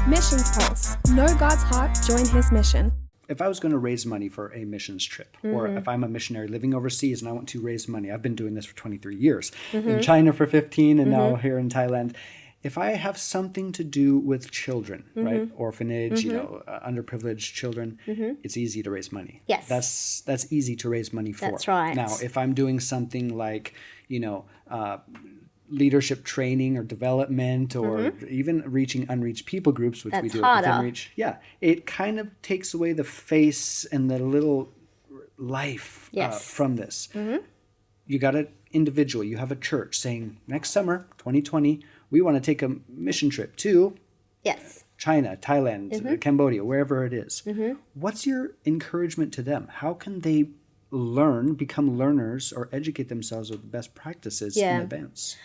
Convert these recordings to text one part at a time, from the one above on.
Missions Pulse. Know God's heart, join his mission. If I was going to raise money for a missions trip, or if I'm a missionary living overseas and I want to raise money, I've been doing this for 23 years, in China for 15 and now here in Thailand. If I have something to do with children, right, orphanage, underprivileged children, it's easy to raise money. Yes. That's easy to raise money for. That's right. Now, if I'm doing something like, leadership training or development or even reaching unreached people groups, which we do harder. within Reach. Yeah, it kind of takes away the face and the little life from this. You got an individual, you have a church saying, next summer, 2020, we want to take a mission trip to China, Thailand, Cambodia, wherever it is. What's your encouragement to them? How can they become learners or educate themselves with the best practices in advance?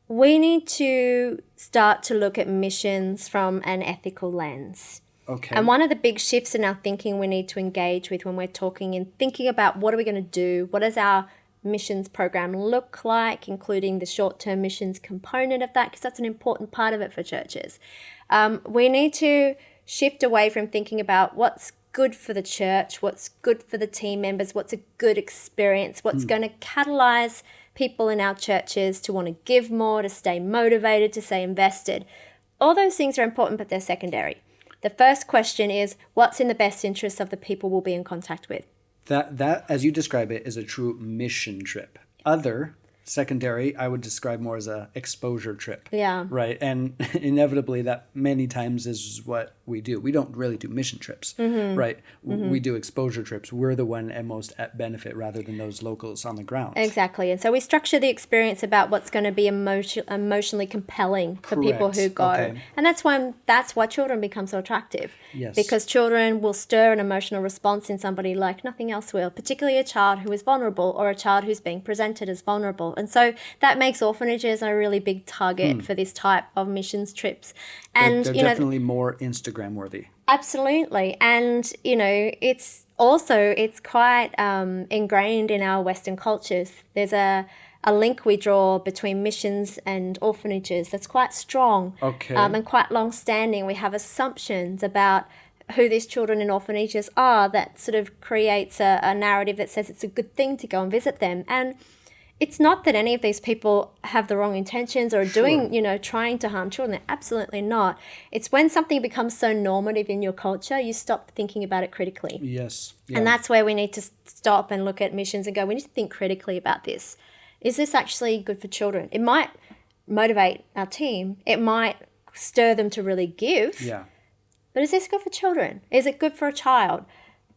We need to start to look at missions from an ethical lens. Okay. And one of the big shifts in our thinking we need to engage with when we're talking and thinking about what are we going to do, what does our missions program look like, including the short-term missions component of that, because that's an important part of it for churches. We need to shift away from thinking about what's good for the church, what's good for the team members, what's a good experience, what's going to catalyze people in our churches to want to give more, to stay motivated, to stay invested. All those things are important, but they're secondary. The first question is, what's in the best interest of the people we'll be in contact with? That, as you describe it, is a true mission trip. Secondary, I would describe more as a exposure trip. Yeah. Right. And inevitably that many times is what we do. We don't really do mission trips, right? We do exposure trips. We're the one at most at benefit rather than those locals on the ground. Exactly. And so we structure the experience about what's going to be emotionally compelling for people who go. Okay. And that's why children become so attractive. Yes. Because children will stir an emotional response in somebody like nothing else will, particularly a child who is vulnerable or a child who's being presented as vulnerable. And so that makes orphanages a really big target for this type of missions trips. And they're definitely more Instagram worthy. Absolutely. And, it's quite ingrained in our Western cultures. There's a link we draw between missions and orphanages that's quite strong and quite long-standing. We have assumptions about who these children in orphanages are that sort of creates a narrative that says it's a good thing to go and visit them. And it's not that any of these people have the wrong intentions or are doing, trying to harm children. They're absolutely not. It's when something becomes so normative in your culture, you stop thinking about it critically. Yes. Yeah. And that's where we need to stop and look at missions and go, we need to think critically about this. Is this actually good for children? It might motivate our team. It might stir them to really give. Yeah. But is this good for children? Is it good for a child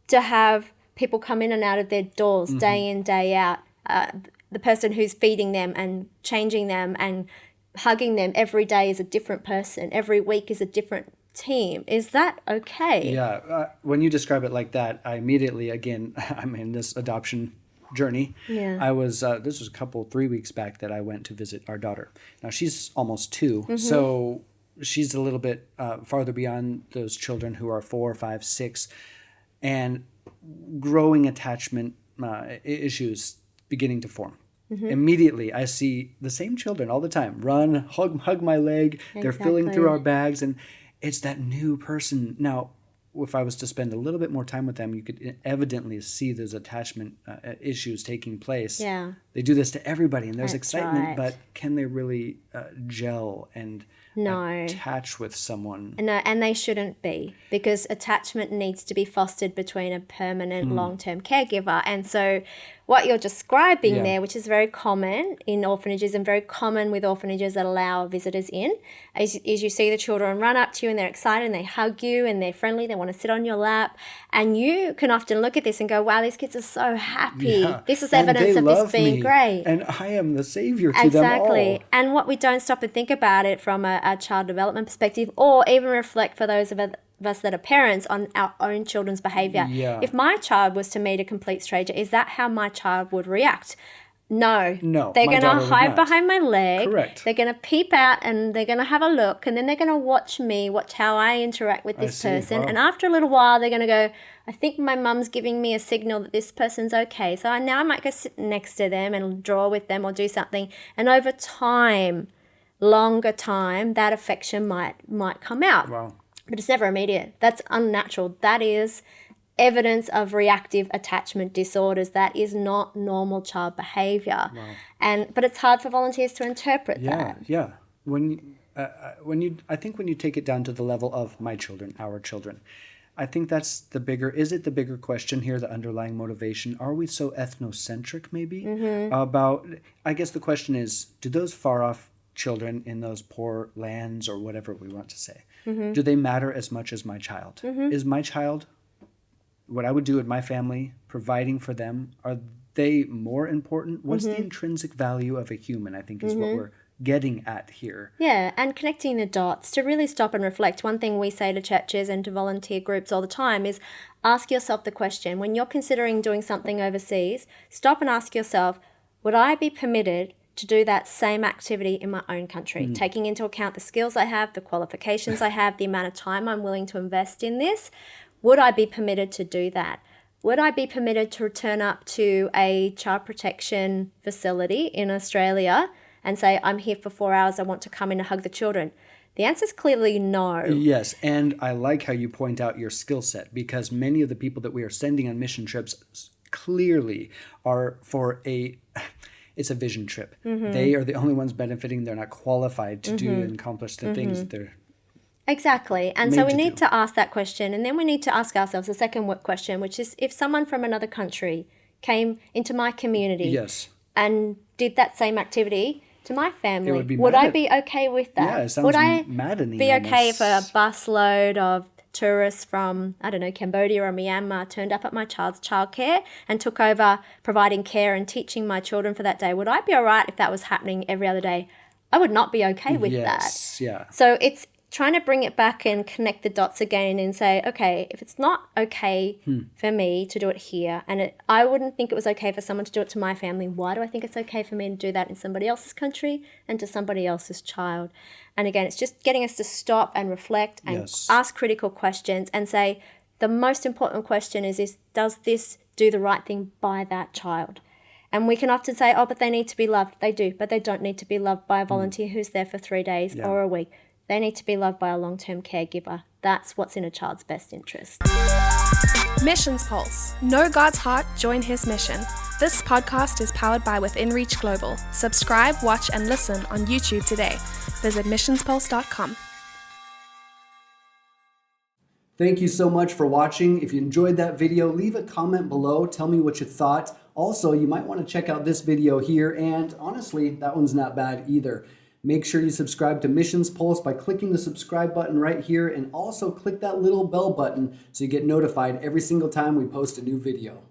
to have people come in and out of their doors day in, day out? The person who's feeding them and changing them and hugging them every day is a different person. Every week is a different team. Is that okay? Yeah. When you describe it like that, I immediately, again, I'm in this adoption journey. Yeah. I was, this was 3 weeks back that I went to visit our daughter. Now she's almost 2. So she's a little bit farther beyond those children who are 4, 5, 6, and growing attachment issues beginning to form. Immediately, I see the same children all the time. Run, hug my leg. Exactly. They're filling through our bags, and it's that new person. Now, if I was to spend a little bit more time with them, you could evidently see those attachment issues taking place. Yeah. They do this to everybody, and there's That's excitement, right. but can they really gel and attach with someone? No, and they shouldn't be, because attachment needs to be fostered between a permanent long-term caregiver. And so what you're describing there, which is very common in orphanages and very common with orphanages that allow visitors in, is you see the children run up to you and they're excited and they hug you and they're friendly, they want to sit on your lap. And you can often look at this and go, wow, these kids are so happy. Yeah. This is evidence of this being great. And I am the savior to them all. Exactly. And what we don't stop and think about it from a child development perspective, or even reflect for those of us that are parents on our own children's behavior. Yeah. If my child was to meet a complete stranger, is that how my child would react? No. They're going to hide behind my leg. Correct. They're going to peep out and they're going to have a look, and then they're going to watch how I interact with this person. Wow. And after a little while, they're going to go, I think my mum's giving me a signal that this person's okay. So now I might go sit next to them and draw with them or do something. And over time, longer time, that affection might come out. Wow. But it's never immediate. That's unnatural. That is evidence of reactive attachment disorders. That is not normal child behavior. Wow. But it's hard for volunteers to interpret that. Yeah. I think when you take it down to the level of my children, our children, I think that's is it the bigger question here, the underlying motivation? Are we so ethnocentric maybe about, I guess the question is, do those far off children in those poor lands or whatever we want to say, do they matter as much as my child? Is my child, what I would do with my family, providing for them, are they more important? What's the intrinsic value of a human, I think is what we're getting at here. Yeah, and connecting the dots to really stop and reflect. One thing we say to churches and to volunteer groups all the time is ask yourself the question, when you're considering doing something overseas, stop and ask yourself, would I be permitted to do that same activity in my own country, taking into account the skills I have, the qualifications I have, the amount of time I'm willing to invest in this? Would I be permitted to do that? Would I be permitted to return up to a child protection facility in Australia and say, I'm here for 4 hours, I want to come in and hug the children? The answer is clearly no. Yes, and I like how you point out your skill set, because many of the people that we are sending on mission trips clearly are it's a vision trip. They are the only ones benefiting. They're not qualified to do and accomplish the things that they're Exactly. And so we need to ask that question, and then we need to ask ourselves the second question, which is, if someone from another country came into my community and did that same activity to my family, would I be okay with that? Yeah, it sounds would I maddening be okay almost. if a busload of tourists from, I don't know, Cambodia or Myanmar turned up at my child's childcare and took over providing care and teaching my children for that day? Would I be all right if that was happening every other day? I would not be okay with that. Yeah. So it's trying to bring it back and connect the dots again and say, okay, if it's not okay for me to do it here, and I wouldn't think it was okay for someone to do it to my family, why do I think it's okay for me to do that in somebody else's country and to somebody else's child? And again, it's just getting us to stop and reflect and ask critical questions and say, the most important question is does this do the right thing by that child? And we can often say, oh, but they need to be loved. They do, but they don't need to be loved by a volunteer who's there for 3 days or a week. They need to be loved by a long-term caregiver. That's what's in a child's best interest. Missions Pulse. Know God's heart, join his mission. This podcast is powered by Within Reach Global. Subscribe, watch, and listen on YouTube today. Visit missionspulse.com. Thank you so much for watching. If you enjoyed that video, leave a comment below. Tell me what you thought. Also, you might want to check out this video here, and honestly, that one's not bad either. Make sure you subscribe to Missions Pulse by clicking the subscribe button right here, and also click that little bell button so you get notified every single time we post a new video.